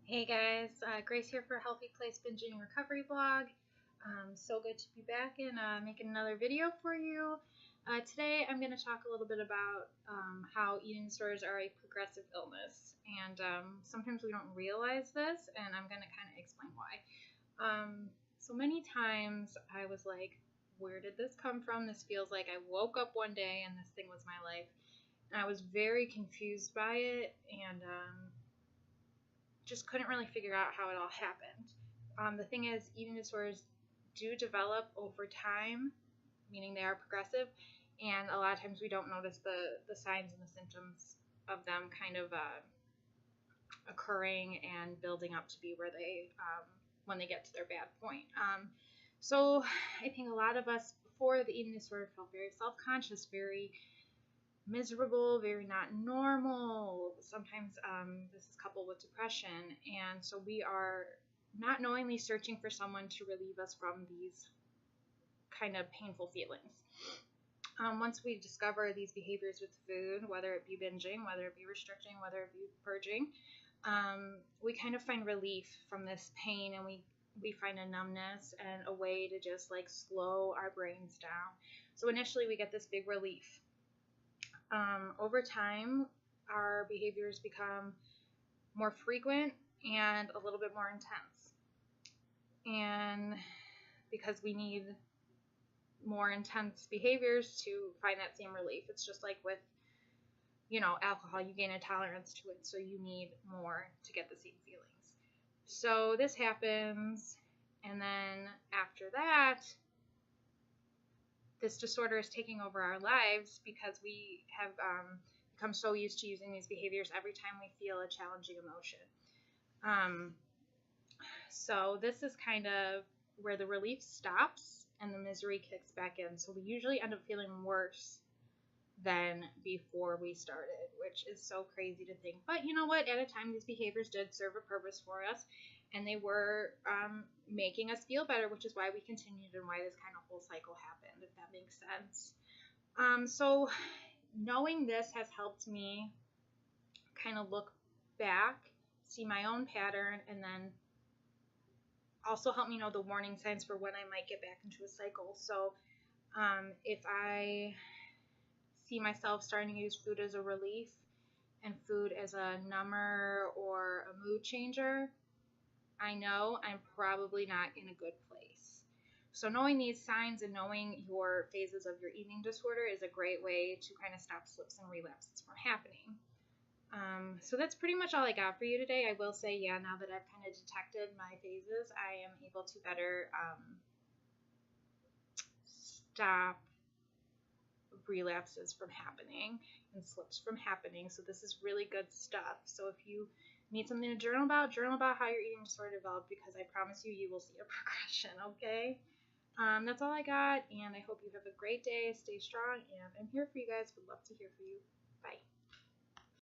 Hey guys, Grace here for Healthy Place Binge Eating Recovery blog. So good to be back and making another video for you. Today I'm going to talk a little bit about how eating disorders are a progressive illness, and sometimes we don't realize this, and I'm going to kind of explain why. So many times I was like, where did this come from? This feels like I woke up one day and this thing was my life. And I was very confused by it, and just couldn't really figure out how it all happened. The thing is, eating disorders do develop over time, meaning they are progressive, and a lot of times we don't notice the signs and the symptoms of them kind of occurring and building up to be where they, when they get to their bad point. So I think a lot of us before the eating disorder felt very self-conscious, very miserable, very not normal. Sometimes this is coupled with depression, and so we are not knowingly searching for someone to relieve us from these kind of painful feelings. Once we discover these behaviors with food, whether it be binging, whether it be restricting, whether it be purging, we kind of find relief from this pain, and we find a numbness and a way to just like slow our brains down. So initially we get this big relief. Over time, our behaviors become more frequent and a little bit more intense. And because we need more intense behaviors to find that same relief, it's just like with, alcohol, you gain a tolerance to it, so you need more to get the same feelings. So this happens, and then after that, this disorder is taking over our lives because we have become so used to using these behaviors every time we feel a challenging emotion. So this is kind of where the relief stops and the misery kicks back in. So we usually end up feeling worse than before we started, which is so crazy to think. But you know what? At a time, these behaviors did serve a purpose for us, and they were making us feel better, which is why we continued and why this kind of whole cycle happened, if that makes sense. So knowing this has helped me kind of look back, see my own pattern, and then also help me know the warning signs for when I might get back into a cycle. So if I see myself starting to use food as a relief and food as a number or a mood changer, I know I'm probably not in a good place. So knowing these signs and knowing your phases of your eating disorder is a great way to kind of stop slips and relapses from happening. So that's pretty much all I got for you today. I will say, now that I've kind of detected my phases, I am able to better stop relapses from happening and slips from happening. So this is really good stuff. So if you need something to journal about how your eating disorder developed, because I promise you, you will see a progression, okay? That's all I got, and I hope you have a great day. Stay strong, and I'm here for you guys. Would love to hear from you. Bye.